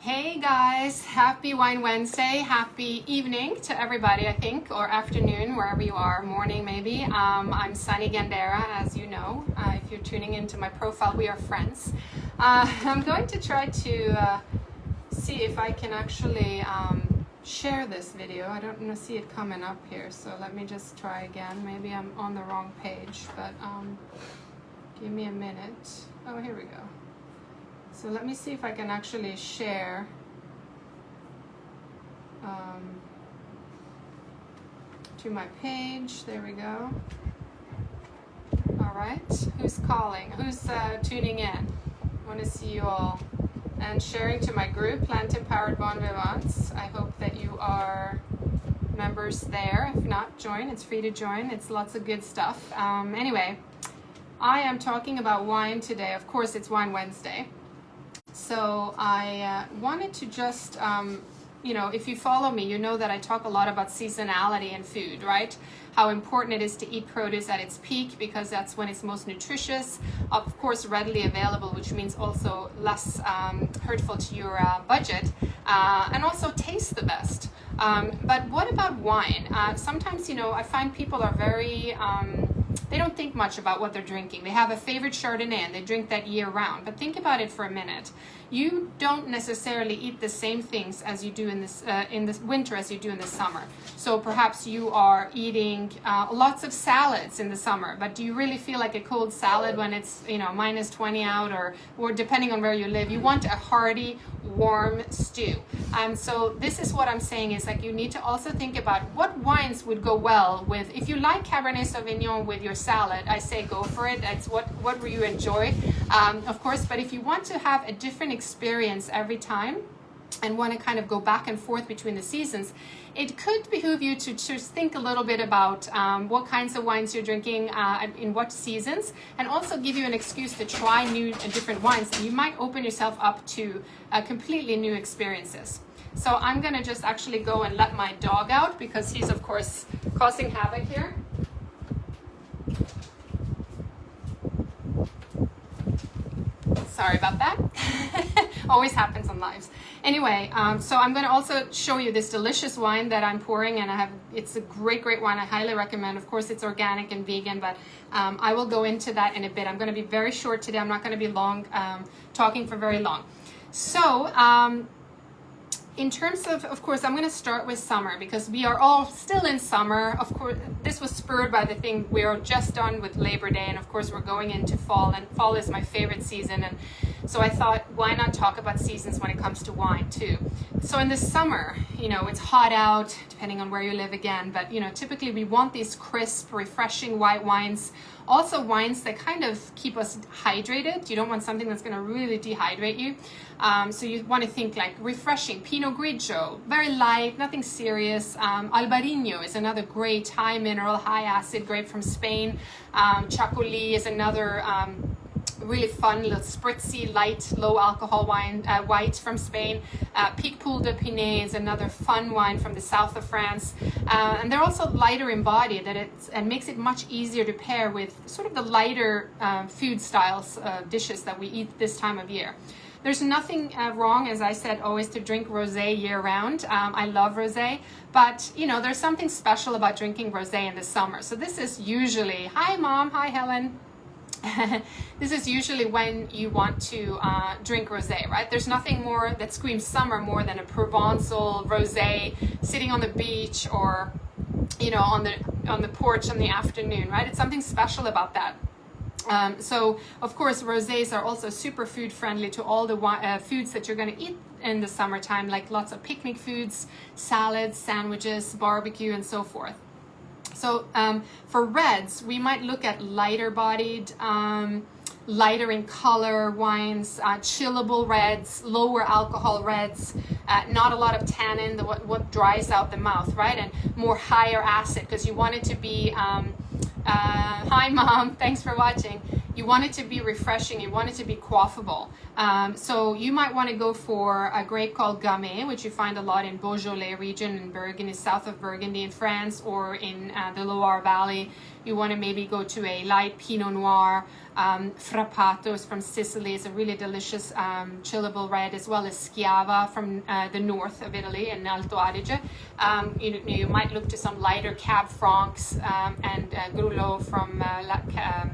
Hey guys, happy Wine Wednesday, happy evening to everybody, I think, or afternoon, wherever you are, morning maybe. I'm Sunny Gandera, as you know. If you're tuning into my profile, we are friends. I'm going to try to see if I can actually share this video. I don't see it coming up here, so let me just try again. Maybe I'm on the wrong page, but give me a minute. Oh, here we go. So let me see if I can actually share to my page. There we go. All right, who's calling? Who's tuning in? I want to see you all. And sharing to my group, Plant Empowered Bon Vivants. I hope that you are members there. If not, join. It's free to join. It's lots of good stuff. Anyway, I am talking about wine today. Of course, it's Wine Wednesday. So I wanted to just, if you follow me, you know that I talk a lot about seasonality in food, right? How important it is to eat produce at its peak because that's when it's most nutritious, of course, readily available, which means also less hurtful to your budget, and also taste the best. But what about wine? Sometimes, I find people are very... they don't think much about what they're drinking. They have a favorite Chardonnay and they drink that year round. But think about it for a minute. You don't necessarily eat the same things as you do in this winter as you do in the summer. So perhaps you are eating lots of salads in the summer, but do you really feel like a cold salad when it's minus 20 out or depending on where you live? You want a hearty, warm stew. So this is what I'm saying is like you need to also think about what wines would go well with. If you like Cabernet Sauvignon with your salad, I say go for it. That's what you enjoy, of course. But if you want to have a different experience every time and want to kind of go back and forth between the seasons, it could behoove you to just think a little bit about what kinds of wines you're drinking in what seasons, and also give you an excuse to try new and different wines. And you might open yourself up to completely new experiences. So I'm going to just actually go and let my dog out because he's, of course, causing havoc here. Sorry about that. Always happens on lives. Anyway, so I'm going to also show you this delicious wine that I'm pouring, and it's a great wine. I highly recommend. Of course, it's organic and vegan, but I will go into that in a bit. I'm going to be very short today. I'm not going to be talking for very long. So, in terms of course, I'm going to start with summer because we are all still in summer. Of course, this was spurred by the thing we're just done with Labor Day, and of course, we're going into fall, and fall is my favorite season. And so I thought, why not talk about seasons when it comes to wine too? So in the summer, it's hot out, depending on where you live again, but typically we want these crisp, refreshing white wines. Also wines that kind of keep us hydrated. You don't want something that's going to really dehydrate you. So you want to think like refreshing. Pinot Grigio, very light, nothing serious. Albarino is another great high mineral, high acid grape from Spain. Chacolí is another really fun, little spritzy, light, low alcohol wine, white from Spain. Picpoul de Pinet is another fun wine from the south of France. And they're also lighter in body, and makes it much easier to pair with sort of the lighter food styles, dishes that we eat this time of year. There's nothing wrong, as I said, always to drink rosé year round. I love rosé, but there's something special about drinking rosé in the summer. So this is usually, hi Mom, hi Helen. This is usually when you want to drink rosé, right? There's nothing more that screams summer more than a Provençal rosé sitting on the beach or on the porch in the afternoon, right? It's something special about that. So of course rosés are also super food friendly to all the foods that you're going to eat in the summertime, like lots of picnic foods, salads, sandwiches, barbecue, and so forth. So for reds, we might look at lighter bodied, lighter in color wines, chillable reds, lower alcohol reds, not a lot of tannin, what dries out the mouth, right? And more higher acid because you want it to be, hi Mom, thanks for watching. You want it to be refreshing, you want it to be quaffable. So you might want to go for a grape called Gamay, which you find a lot in Beaujolais region in Burgundy, south of Burgundy in France, or in the Loire Valley. You want to maybe go to a light Pinot Noir. Frappato from Sicily is a really delicious chillable red, as well as Schiava from the north of Italy in Alto Adige. You might look to some lighter Cab Francs and Grulot from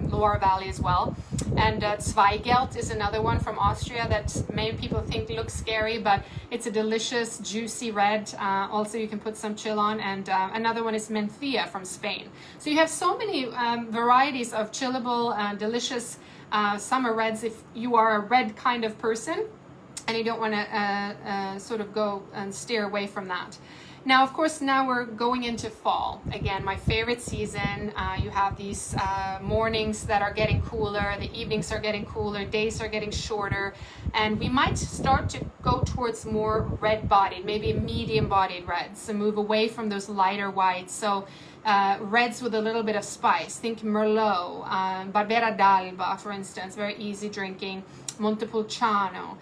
Loire Valley as well. And Zweigelt is another one from Austria that many people think looks scary, but it's a delicious, juicy red. Also, you can put some chill on. And another one is Mencia from Spain. So you have so many varieties of chillable, delicious summer reds if you are a red kind of person and you don't want to sort of go and steer away from that. Now, of course, now we're going into fall. Again, my favorite season. You have these mornings that are getting cooler, the evenings are getting cooler, days are getting shorter, and we might start to go towards more red-bodied, maybe medium-bodied reds, and move away from those lighter whites. So reds with a little bit of spice. Think Merlot, Barbera d'Alba, for instance, very easy drinking, Montepulciano,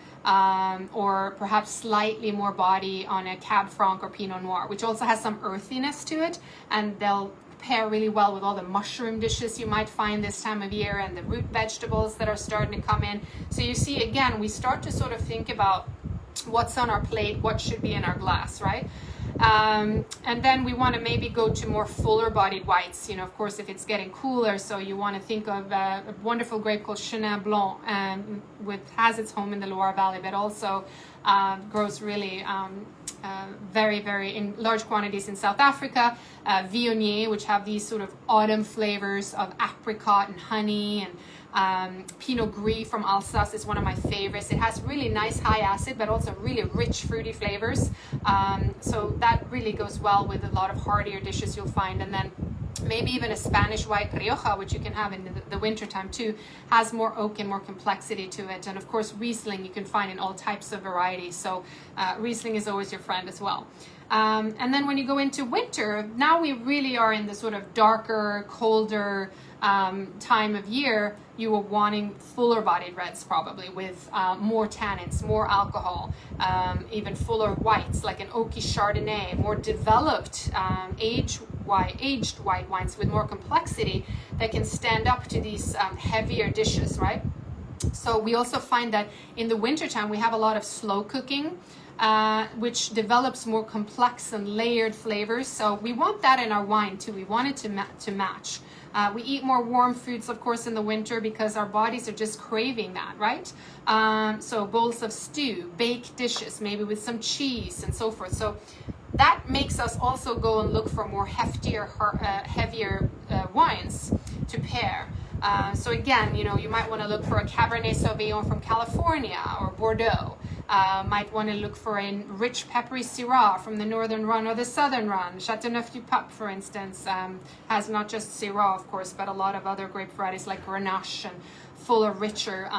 or perhaps slightly more body on a Cab Franc or Pinot Noir, which also has some earthiness to it, and they'll pair really well with all the mushroom dishes you might find this time of year and the root vegetables that are starting to come in. So you see, again, we start to sort of think about what's on our plate, what should be in our glass, right? And then we want to maybe go to more fuller bodied whites, of course, if it's getting cooler. So you want to think of a wonderful grape called Chenin Blanc, has its home in the Loire Valley, but also grows really very, very in large quantities in South Africa. Viognier, which have these sort of autumn flavors of apricot and honey, and Pinot Gris from Alsace is one of my favorites. It has really nice high acid, but also really rich fruity flavors. So that really goes well with a lot of heartier dishes you'll find. And then maybe even a Spanish white Rioja, which you can have in the winter time too, has more oak and more complexity to it. And of course, Riesling you can find in all types of varieties. So Riesling is always your friend as well. And then when you go into winter, now we really are in the sort of darker, colder time of year. You are wanting fuller bodied reds, probably with more tannins, more alcohol, even fuller whites like an oaky Chardonnay, more developed aged white wines with more complexity that can stand up to these heavier dishes, right? So we also find that in the wintertime we have a lot of slow cooking, which develops more complex and layered flavors. So we want that in our wine too. We want it to match. We eat more warm foods, of course, in the winter because our bodies are just craving that, right? So bowls of stew, baked dishes, maybe with some cheese and so forth. So that makes us also go and look for more heavier wines to pair. So again, you might want to look for a Cabernet Sauvignon from California or Bordeaux. Might want to look for a rich peppery Syrah from the northern Rhone or the southern Rhone. Châteauneuf-du-Pape, for instance, has not just Syrah, of course, but a lot of other grape varieties like Grenache and fuller, richer.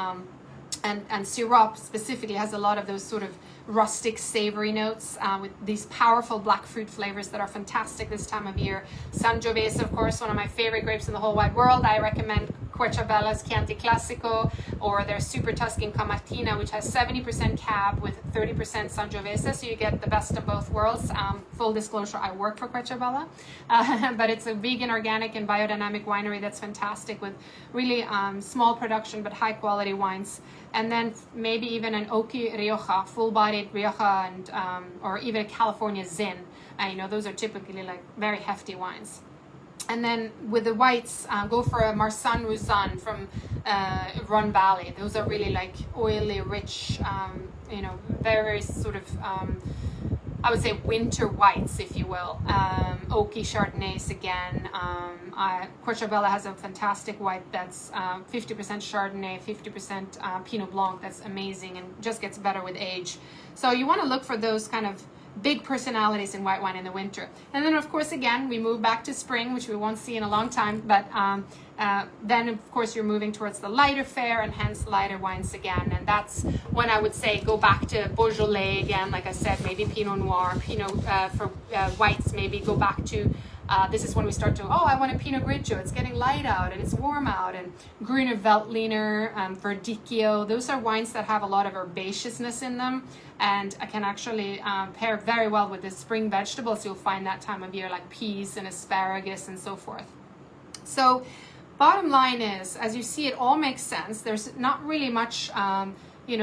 And Syrah specifically has a lot of those sort of rustic, savory notes with these powerful black fruit flavors that are fantastic this time of year. Sangiovese, of course, one of my favorite grapes in the whole wide world. I recommend Querciabella's Chianti Classico or their Super Tuscan Camartina, which has 70% Cab with 30% Sangiovese, so you get the best of both worlds. Full disclosure, I work for Querciabella, but it's a vegan, organic, and biodynamic winery that's fantastic with really small production but high quality wines. And then maybe even an oaky Rioja, full-bodied Rioja, and or even a California Zin. Those are typically like very hefty wines. And then with the whites, go for a Marsanne Roussanne from Rhone Valley. Those are really like oily, rich, very, very sort of, I would say winter whites, if you will. Oaky Chardonnays again. Querciabella has a fantastic white that's 50% Chardonnay, 50% Pinot Blanc. That's amazing and just gets better with age. So you want to look for those kind of big personalities in white wine in the winter. And then, of course, again, we move back to spring, which we won't see in a long time. But then, of course, you're moving towards the lighter fare and hence lighter wines again. And that's when I would say go back to Beaujolais again. Like I said, maybe Pinot Noir, Pinot for whites, maybe go back to This is when we start to, oh, I want a Pinot Grigio. It's getting light out and it's warm out. And Grüner Veltliner, Verdicchio, those are wines that have a lot of herbaceousness in them, and I can actually pair very well with the spring vegetables you'll find that time of year, like peas and asparagus and so forth. So bottom line is, as you see, it all makes sense. There's not really much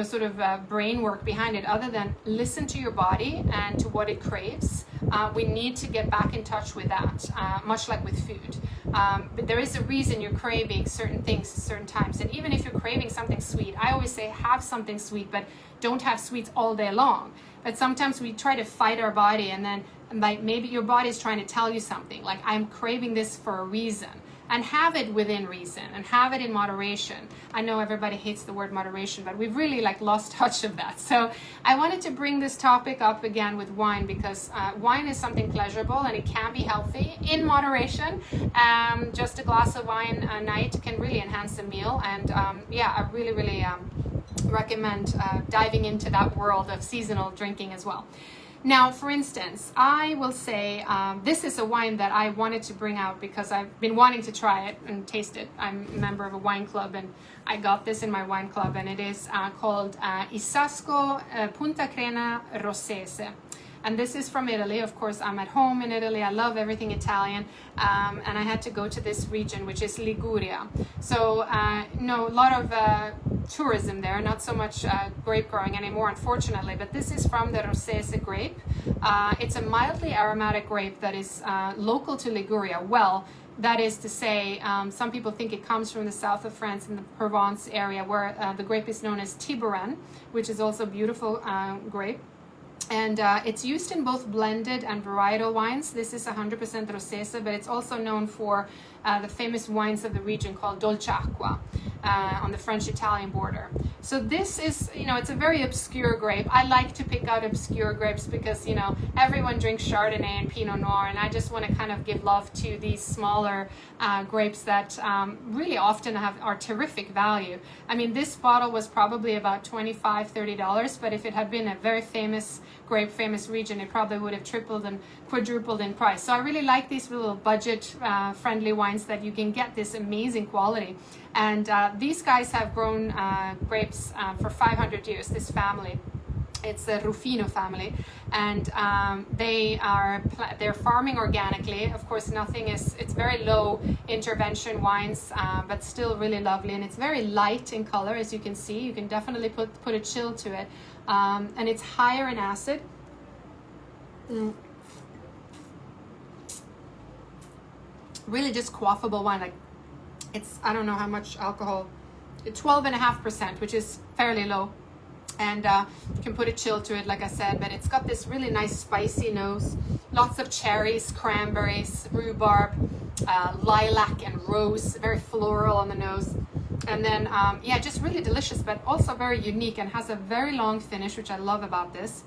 sort of brain work behind it, other than listen to your body and to what it craves. We need to get back in touch with that, much like with food. But there is a reason you're craving certain things at certain times. And even if you're craving something sweet, I always say have something sweet, but don't have sweets all day long. But sometimes we try to fight our body, and then like maybe your body is trying to tell you something, like I'm craving this for a reason. And have it within reason, and have it in moderation. I know everybody hates the word moderation, but we've really like lost touch of that. So I wanted to bring this topic up again with wine, because wine is something pleasurable and it can be healthy in moderation. Just a glass of wine a night can really enhance a meal. And I really recommend diving into that world of seasonal drinking as well. Now, for instance, I will say this is a wine that I wanted to bring out because I've been wanting to try it and taste it. I'm a member of a wine club, and I got this in my wine club, and it is called Isasco Punta Crena Rossese. And this is from Italy. Of course, I'm at home in Italy. I love everything Italian. And I had to go to this region, which is Liguria. So, a lot of tourism there, not so much grape growing anymore, unfortunately. But this is from the Rossese grape. It's a mildly aromatic grape that is local to Liguria. Well, that is to say, some people think it comes from the south of France in the Provence area, where the grape is known as Tiburon, which is also a beautiful grape. And it's used in both blended and varietal wines. This is 100% Rossese, but it's also known for the famous wines of the region called Dolceacqua on the French-Italian border. So this is, it's a very obscure grape. I like to pick out obscure grapes because, everyone drinks Chardonnay and Pinot Noir, and I just want to kind of give love to these smaller grapes that really often are terrific value. I mean, this bottle was probably about $25, $30, but if it had been a very famous grape, famous region, it probably would have tripled and quadrupled in price. So I really like these little budget friendly wines that you can get this amazing quality. And these guys have grown grapes for 500 years, this family. It's the Rufino family, and they're farming organically. Of course, it's very low intervention wines, but still really lovely, and it's very light in color, as you can see. You can definitely put a chill to it, and it's higher in acid. Really just quaffable wine. Like, it's, I don't know how much alcohol, 12.5%, which is fairly low. And you can put a chill to it, like I said, but it's got this really nice spicy nose, lots of cherries, cranberries, rhubarb, lilac and rose, very floral on the nose. And then, just really delicious, but also very unique, and has a very long finish, which I love about this.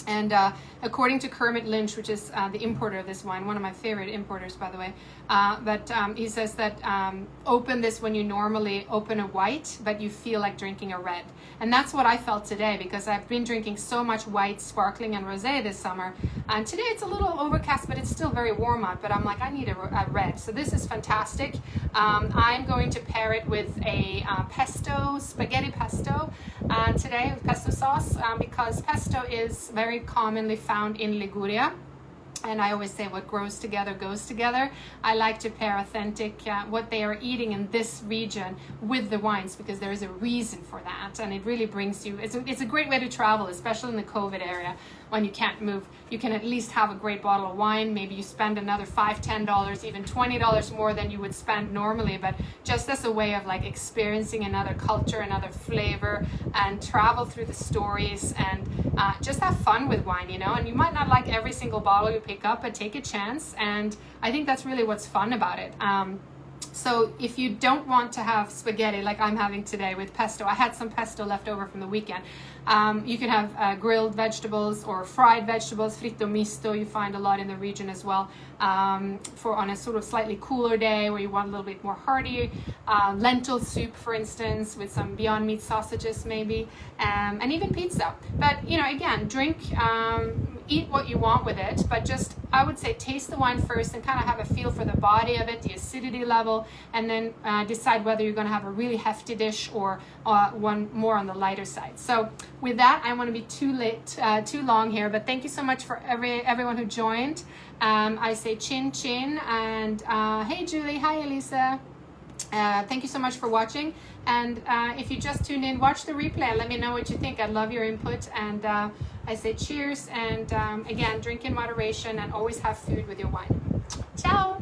And according to Kermit Lynch, which is the importer of this wine, one of my favorite importers, by the way, but he says that open this when you normally open a white, but you feel like drinking a red. And that's what I felt today, because I've been drinking so much white, sparkling, and rosé this summer. And today it's a little overcast, but it's still very warm out. But I'm like, I need a red. So this is fantastic. I'm going to pair it with a spaghetti pesto today, with pesto sauce, because pesto is very commonly found in Liguria. And I always say what grows together goes together. I like to pair authentic, what they are eating in this region with the wines, because there is a reason for that. And it really brings you, it's a great way to travel, especially in the COVID area when you can't move. You can at least have a great bottle of wine. Maybe you spend another $5, $10, even $20 more than you would spend normally, but just as a way of like experiencing another culture, another flavor, and travel through the stories, and just have fun with wine, and you might not like every single bottle you pick up, but take a chance. And I think that's really what's fun about it. So if you don't want to have spaghetti like I'm having today with pesto, I had some pesto left over from the weekend. You can have grilled vegetables or fried vegetables, fritto misto, you find a lot in the region as well, for on a sort of slightly cooler day where you want a little bit more hearty. Lentil soup, for instance, with some Beyond Meat sausages maybe, and even pizza. But, again, drink eat what you want with it, but just, I would say, taste the wine first and kind of have a feel for the body of it, the acidity level, and then decide whether you're going to have a really hefty dish or one more on the lighter side. So with that, I don't want to be too long here, but thank you so much for everyone who joined. I say chin chin, and hey Julie, hi Elisa. Thank you so much for watching, and if you just tuned in, watch the replay and let me know what you think. I love your input, and I say cheers, and again, drink in moderation and always have food with your wine. Ciao.